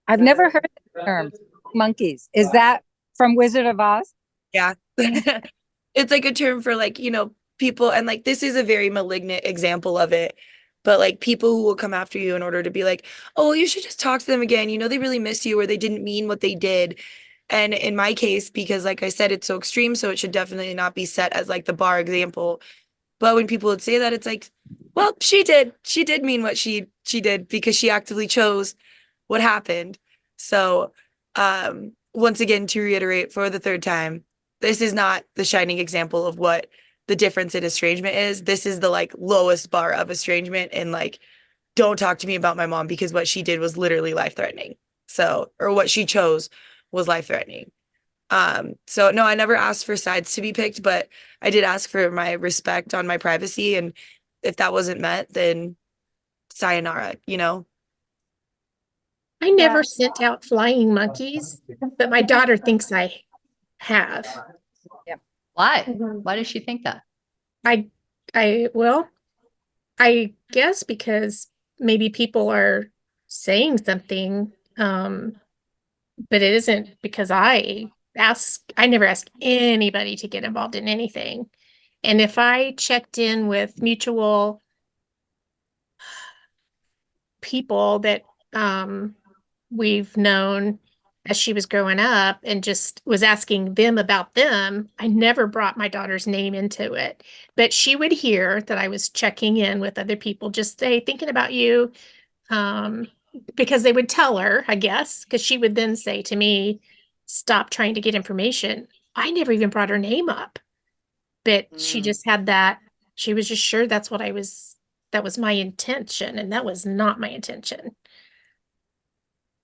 I've never heard the term monkeys. Is that from Wizard of Oz? Yeah. It's like a term for like, people, and like this is a very malignant example of it. But like people who will come after you in order to be like, oh, well, you should just talk to them again. They really miss you, or they didn't mean what they did. And in my case, because like I said, it's so extreme, so it should definitely not be set as like the bar example. But when people would say that, it's like, well, she did. She did mean what she did because she actively chose what happened. So, once again, to reiterate for the third time, this is not the shining example of what the difference in estrangement is. This is the like lowest bar of estrangement, and like, don't talk to me about my mom because what she did was literally life threatening. So, or what she chose was life threatening. So no, I never asked for sides to be picked, but I did ask for my respect on my privacy. And if that wasn't met, then sayonara. I Yeah. never sent out flying monkeys, but my daughter thinks I have. Yep. Why? Mhm. Why does she think that? I, well, I guess because maybe people are saying something, but it isn't because I never ask anybody to get involved in anything. And if I checked in with mutual people that we've known as she was growing up and just was asking them about them, I never brought my daughter's name into it. But she would hear that I was checking in with other people, just say, thinking about you. Um, because they would tell her, I guess, because she would then say to me, stop trying to get information. I never even brought her name up, but she Mm. just had that. She was just sure that was my intention, and that was not my intention.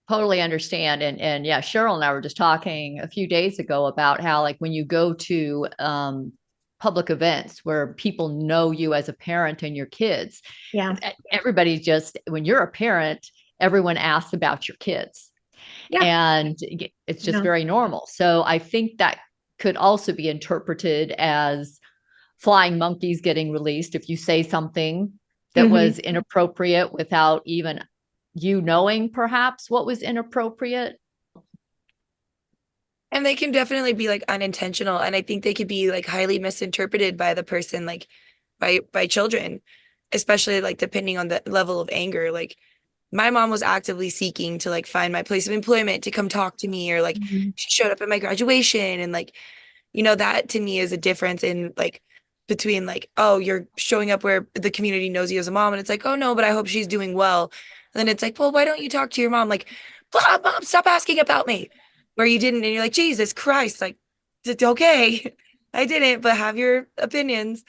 Totally understand. And yeah, Cheryl and I were just talking a few days ago about how like when you go to public events where people know you as a parent and your kids, Yeah. everybody just when you're a parent, everyone asks about your kids. Yeah. And it's just Yeah. very normal. So I think that could also be interpreted as flying monkeys getting released if you say something that Hmm. was inappropriate without even you knowing perhaps what was inappropriate. And they can definitely be like unintentional. And I think they could be like highly misinterpreted by the person, like by children, especially like depending on the level of anger. Like my mom was actively seeking to like find my place of employment to come talk to me, or like Hmm. she showed up at my graduation. And like, that to me is a difference in like between like, oh, you're showing up where the community knows you as a mom, and it's like, oh no, but I hope she's doing well. And then it's like, well, why don't you talk to your mom? Like, blah, mom, stop asking about me. Where you didn't, and you're like, Jesus Christ, like, okay, I didn't, but have your opinions.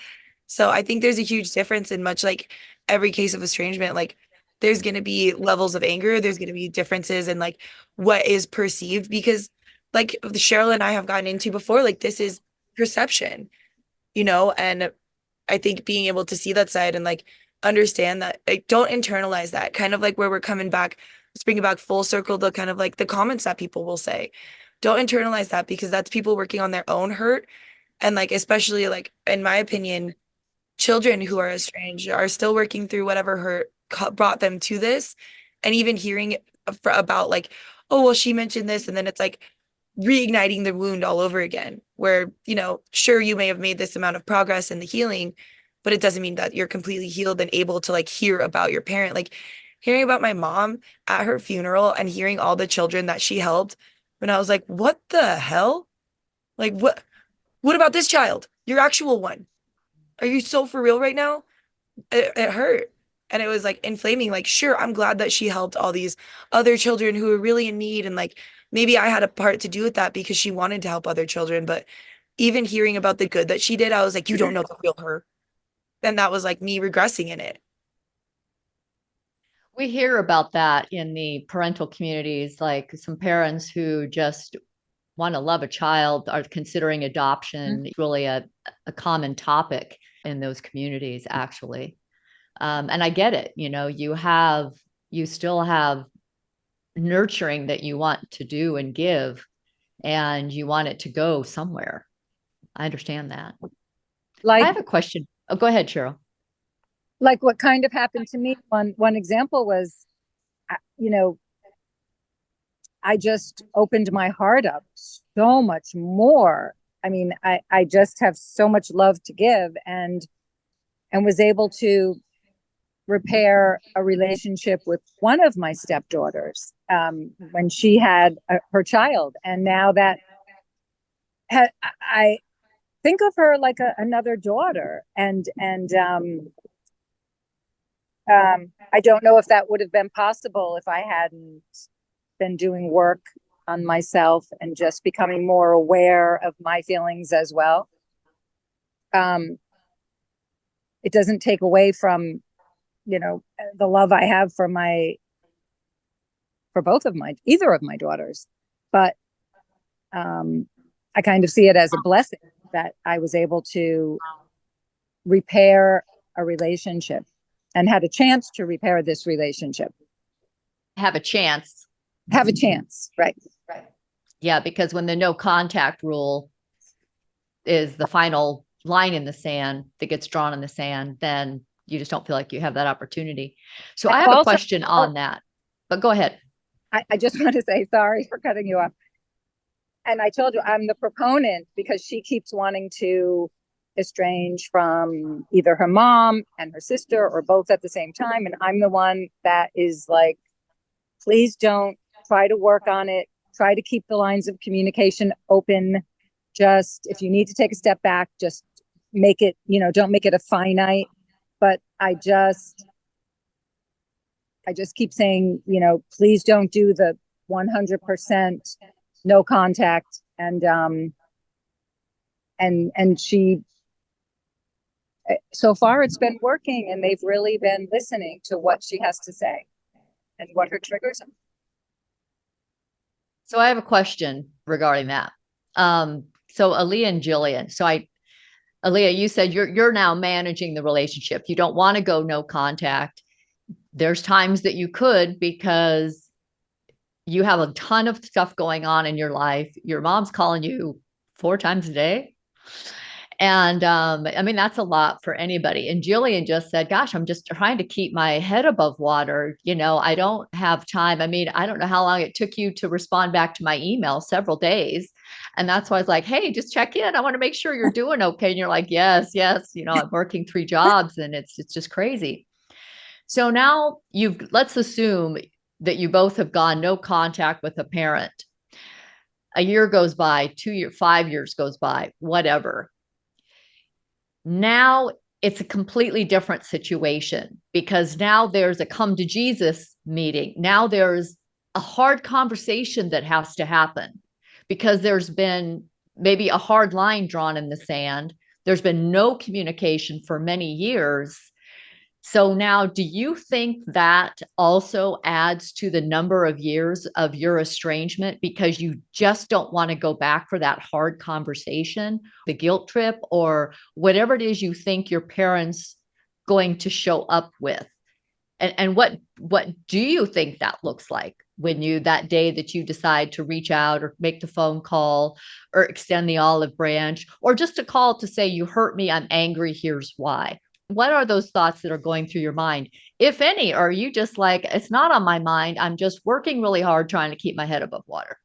So I think there's a huge difference in much like every case of estrangement. Like, there's going to be levels of anger, there's going to be differences in like what is perceived, because like Cheryl and I have gotten into before, like this is perception, and I think being able to see that side and like understand that, like, don't internalize that, kind of like where we're coming back, let's bring it back full circle to kind of like the comments that people will say. Don't internalize that, because that's people working on their own hurt. And like, especially like, in my opinion, children who are estranged are still working through whatever hurt brought them to this. And even hearing about like, oh, well, she mentioned this. And then it's like reigniting the wound all over again, where, sure, you may have made this amount of progress in the healing, but it doesn't mean that you're completely healed and able to like hear about your parent. Like hearing about my mom at her funeral and hearing all the children that she helped, when I was like, what the hell? Like, what about this child? Your actual one? Are you so for real right now? It hurt. And it was like inflaming. Like, sure, I'm glad that she helped all these other children who were really in need. And like, maybe I had a part to do with that because she wanted to help other children. But even hearing about the good that she did, I was like, you don't know the real her. And that was like me regressing in it. We hear about that in the parental communities, like some parents who just want to love a child are considering adoption. It's really a common topic in those communities, actually. And I get it. You still have nurturing that you want to do and give, and you want it to go somewhere. I understand that. I Like have a question. Oh, go ahead, Cheryl. like what kind of happened to me. One example was, you know, I just opened my heart up so much more. I mean, I just have so much love to give, and was able to repair a relationship with one of my stepdaughters when she had her child. And now that I think of her like another daughter. And I don't know if that would have been possible if I hadn't been doing work on myself and just becoming more aware of my feelings as well. It doesn't take away from, the love I have for either of my daughters, but I kind of see it as a blessing that I was able to repair a relationship and had a chance to repair this relationship. Have a chance. Have a chance, right? Yeah, because when the no contact rule is the final line in the sand that gets drawn in the sand, then you just don't feel like you have that opportunity. So I have a question on that, but go ahead. I just want to say, sorry for cutting you off. And I told you I'm the proponent because she keeps wanting to estrange from either her mom and her sister or both at the same time. And I'm the one that is like, please don't try to work on it. Try to keep the lines of communication open. Just if you need to take a step back, just make it, don't make it a finite. But I just keep saying, please don't do the 100% no contact. And she, so far it's been working, and they've really been listening to what she has to say and what her triggers are. So I have a question regarding that. So Aaliyah and Jillian. So Aaliyah, you said you're now managing the relationship. You don't want to go no contact. There's times that you could because you have a ton of stuff going on in your life. Your mom's calling you 4 times a day. And I mean, that's a lot for anybody. And Jillian just said, gosh, I'm just trying to keep my head above water. I don't have time. I mean, I don't know how long it took you to respond back to my email, several days. And that's why I was like, hey, just check in. I want to make sure you're doing okay. And you're like, yes. I'm working 3 jobs and it's just crazy. So now let's assume that you both have gone no contact with a parent. A year goes by, 2 years, 5 years goes by, whatever. Now it's a completely different situation because now there's a come to Jesus meeting. Now there's a hard conversation that has to happen because there's been maybe a hard line drawn in the sand. There's been no communication for many years. So now, do you think that also adds to the number of years of your estrangement because you just don't want to go back for that hard conversation, the guilt trip, or whatever it is you think your parents going to show up with? And what do you think that looks like when that day that you decide to reach out or make the phone call or extend the olive branch or just a call to say, you hurt me, I'm angry, here's why? What are those thoughts that are going through your mind, if any? Or are you just like, it's not on my mind, I'm just working really hard trying to keep my head above water?